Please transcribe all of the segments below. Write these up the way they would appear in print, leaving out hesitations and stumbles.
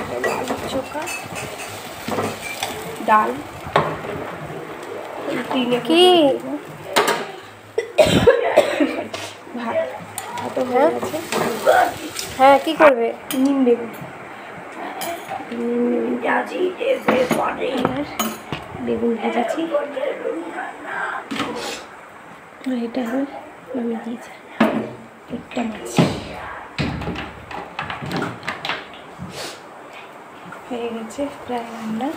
আলু চোখা, ডাল, কি ভাত ভাতও হয়ে গেছে। হ্যাঁ, কি করবে? নিম বেগুন বেগুন ভেজেছি। এটা হলো আমি দিয়েছি একটা মাছ হয়ে গেছে প্রায় রান্না।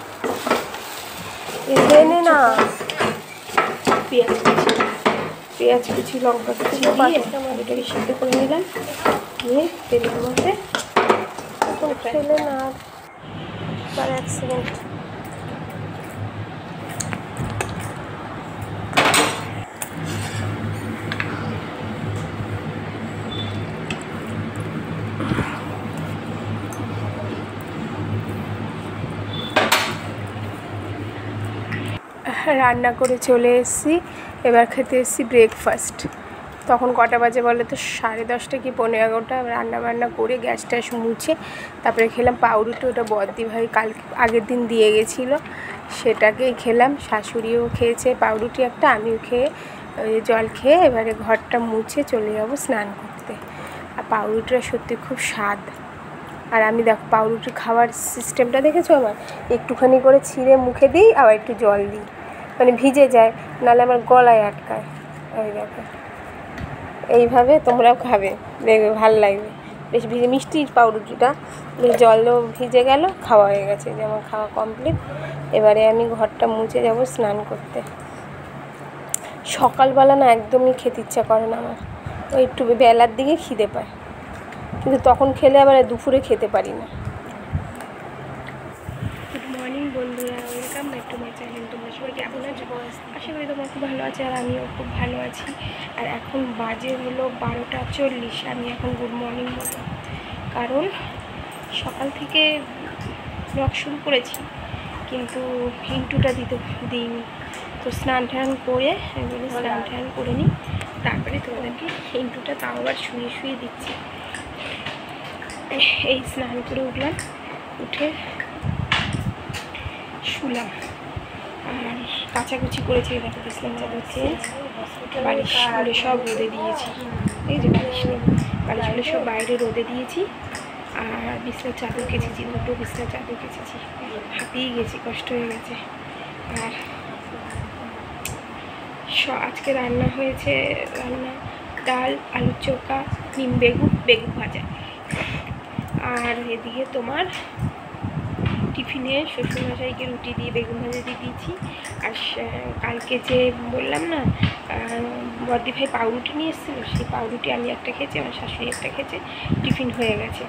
এনে না পেঁয়াজ কুচি লঙ্কা কুচি দিয়ে এটাকে সিদ্ধ করে নিলাম, নিয়ে তেলের মধ্যে ফেলে না আর 1 সেকেন্ড। রান্না করে চলে এসেছি, এবার খেতে এসেছি ব্রেকফাস্ট। তখন কটা বাজে বলে তো? 10:30 কি 11:15। রান্না বান্না করে গ্যাস ট্যাস মুছে তারপরে খেলাম পাউরুটি। ওটা বদ্দি ভাই আগের দিন দিয়ে গেছিলো, সেটাকেই খেলাম। শাশুড়িও খেয়েছে পাউরুটি একটা, আমিও খেয়ে জল খেয়ে এবারে ঘরটা মুছে চলে যাবো স্নান করতে। আর পাউরুটিটা সত্যি খুব স্বাদ। আর আমি দেখো পাউরুটি খাওয়ার সিস্টেমটা দেখেছো আমার? একটুখানি করে ছিঁড়ে মুখে দিই, আবার একটু জল দিই, মানে ভিজে যায়, নাহলে আমার গলায় আটকায়। এই দেখো, এইভাবে তোমরাও খাবে, দেখবে ভালো লাগবে। বেশ ভিজে মিষ্টি পাউরুটিটা, জলও ভিজে গেল, খাওয়া হয়ে গেছে। যেমন খাওয়া কমপ্লিট। এবারে আমি ঘরটা মুছে যাব স্নান করতে। সকালবেলা না একদমই খেতে ইচ্ছা করে না আমার, ওই একটু বেলার দিকে খিদে পায়, কিন্তু তখন খেলে আবার দুপুরে খেতে পারি না। গুড মর্নিং বন্ধুরা, welcome back to my channel. তোমরা সবাই কেমন আছো? আশা করি তোমরা খুব ভালো আছো, আর আমিও খুব ভালো আছি। আর এখন বাজে হলো 12:40। আমি এখন গুড মর্নিং বলবো, কারণ সকাল থেকে ব্লগ শুরু করেছি কিন্তু ইন্টুটা দিইনি। তো স্নান টান করে আমি স্নান টান করে নিই, তারপরে তোমাদেরকে ইন্টুটা তাও আবার শুয়ে শুয়ে দিচ্ছি। এই স্নান করে উঠলাম, উঠে শুলাম, আর কাচাকুচি করেছি। দেখো বিছানা চাদর চেঞ্জ, বালিশগুলো সব রোদে দিয়েছি। এই যে বালিশগুলো সব বাইরে রোদে দিয়েছি। আর বিছানার চাদর কেচেছি, 2টো বিছানার চাদর কেচেছি। হাঁপিয়ে গেছি, কষ্ট হয়ে গেছে। আর আজকে রান্না হয়েছে ডাল, আলু চোখা, নিম বেগুন ভাজা। আর এদিকে তোমার টিফিনে শ্বশুরমশাইকে রুটি দিয়ে বেগুন ভাজা দিয়ে দিয়েছি। আর কালকে যে বললাম না বদ্দি ভাই পাউরুটি নিয়ে এসেছিলো, সেই পাউরুটি আমি একটা খেয়েছি, আমার শাশুড়ি একটা খেয়েছে, টিফিন হয়ে গেছে।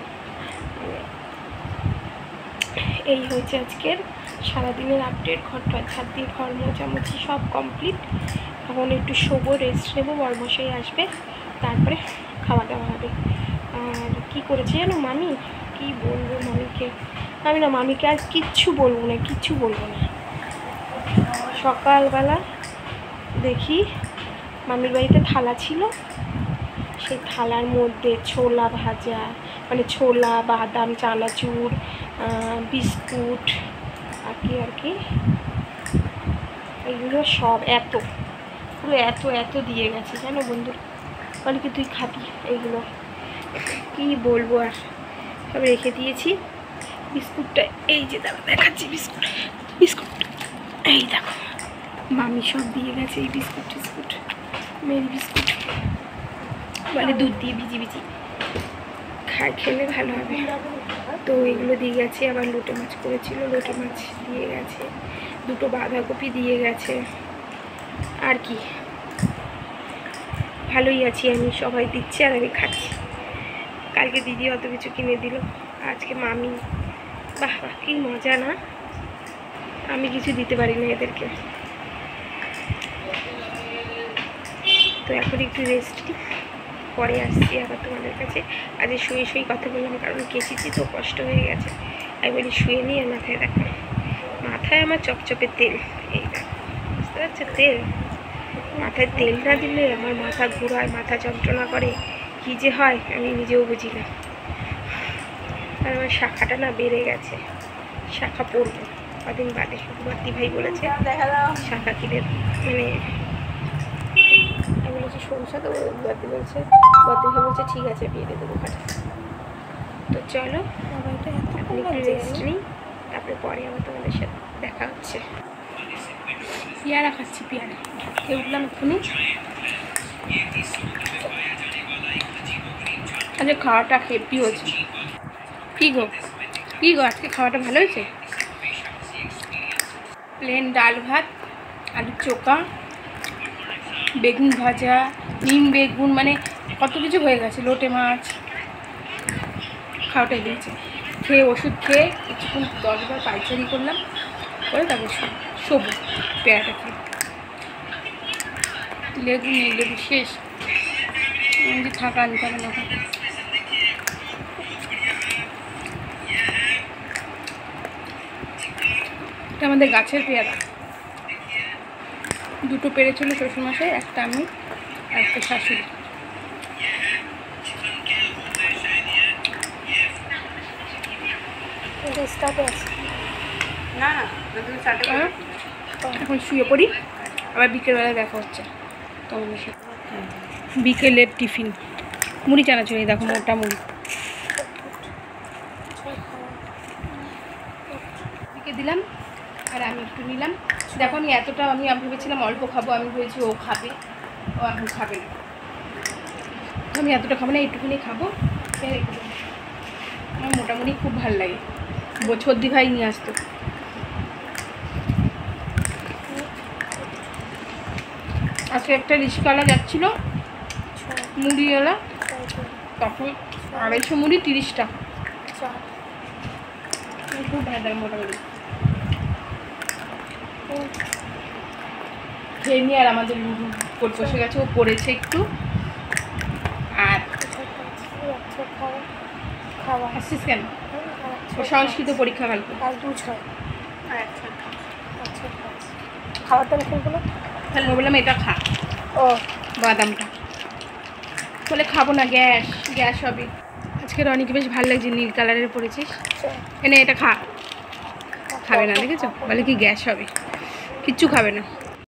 এই হয়েছে আজকের সারাদিনের আপডেট। ঘরটা ঝাড় দিয়ে ঘর মোছামুছি সব কমপ্লিট। এখন একটু শোবো, রেস্ট নেবো, বরমশাই আসবে, তারপরে খাওয়া দাওয়া হবে। আর কি করেছে জানো মামি? কি বলবো মামিকে, আমি না মামিকে আর কিচ্ছু বলবো না। সকালবেলা দেখি মামির বাড়িতে থালা ছিল, সেই থালার মধ্যে ছোলা ভাজা, মানে ছোলা, বাদাম, চানাচুর, বিস্কুট আর কি এগুলো সব পুরো এত দিয়ে গেছে জানো বন্ধু। বলে কি তুই খাবি এইগুলো? কি বলবো, আর সব রেখে দিয়েছি। বিস্কুটটা এই যে দাঁড়া দেখাচ্ছি, বিস্কুট এই দেখো মামি সব দিয়ে গেছে। এই বিস্কুট মেরি বিস্কুট, বলে দুধ দিয়ে ভিজি খেলে ভালো হবে। তো এগুলো দিয়ে গেছে। আবার লোটে মাছ করেছিল, লোটে মাছ দিয়ে গেছে। 2টো বাঁধাকপি দিয়ে গেছে। আর কি, ভালোই আছি আমি, সবাই দিচ্ছে আর আমি খাচ্ছি। কালকে দিদি অত কিছু কিনে দিল, আজকে মামি। বাহ কি মজা না, আমি কিছু দিতে পারি না এদেরকে। তো এখন একটু রেস্ট নিই, পরে আসছি আবার তোমাদের কাছে। আজ শুয়ে কথা বললাম, কারণ কেচেছি তো কষ্ট হয়ে গেছে। একবারই শুয়ে নিয়ে মাথায় দেখো, মাথায় আমার চপচপে তেল, এই দেখো বুঝতে পারছো তেল। মাথায় তেল না দিলে আমার মাথা ঘোরায়, মাথা যন্ত্রণা করে, কী যে হয় আমি নিজেও বুঝি না। আর আমার শাখাটা না বেড়ে গেছে, শাখা পড়বো কদিন বাদে। বর্দি ভাই বলেছে শাখা কিনে, মানে আমি বলেছি সরষা তো, বর্দি ভাই বলছে ঠিক আছে বেড়ে দেবো কাটা। তো চলো আপনি একটু রেস্ট নিই, তারপরে পরে আবার তোমাদের সাথে দেখা হচ্ছে। পেয়ারা খাচ্ছি, পেয়ারা খেয়ে উঠলাম এক্ষুনি। আজকে খাওয়াটা হেভি হয়েছে। কী গো আজকে খাওয়াটা ভালো হয়েছে। প্লেন ডাল ভাত, আলুর চোখা, বেগুন ভাজা, নিম বেগুন, মানে কত কিছু হয়ে গেছে, লোটে মাছ। খাওয়াটাই দিয়েছে। খেয়ে ওষুধ খেয়ে কিছুক্ষণ 10 বার পাইচারি করলাম, করে তারপর শোবো পেয়ারাটা খেয়ে। লেবু নেই, লেবু শেষ, যে থাকা আনতে হবে না। এটা আমাদের গাছের পেয়ারা, দুটো পেরেছিল শ্বশুরমশাই, একটা আমি আর একটা শাশুড়ি। না এখন শুয়ে পড়ি, আবার বিকেলবেলা দেখা হচ্ছে তোমাদের সাথে। বিকেলের টিফিন মুড়ি চানাচুরি, দেখো মোটা মুড়ি। দিকে দিলাম আর আমি একটু নিলাম। দেখো আমি এতটা, আমি ভেবেছিলাম অল্প খাবো, আমি ভেবেছি ও খাবে, ও এখন খাবে না। আমি এতটা খাবো না, একটুখানি খাবো। আমার মোটামুটি খুব ভালো লাগে, বছরদি ভাই নিয়ে আসতো। আজকে একটা রিক্সাওয়ালা যাচ্ছিলো মুড়িওয়ালা, তখন 250 মুড়ি 30 টাকা। খুব ভালো লাগে মোটামুটি খেয়ে নিয়ে। আর আমাদের লুডু বসে গেছে, ও পড়েছে একটু। আর আসছিস কেন? ও সংস্কৃত পরীক্ষা কালকে। খাওয়ার দাম খেলবো, তাহলে বললাম এটা খা, ও বাদামটা। বলে খাবো না, গ্যাস হবে। আজকে রনিকে বেশ ভালো লাগছে, নীল কালারের পরেছিস, এনে এটা খা। খাবে না, দেখেছো? বলে কি গ্যাস হবে, কিচ্ছু খাবে না।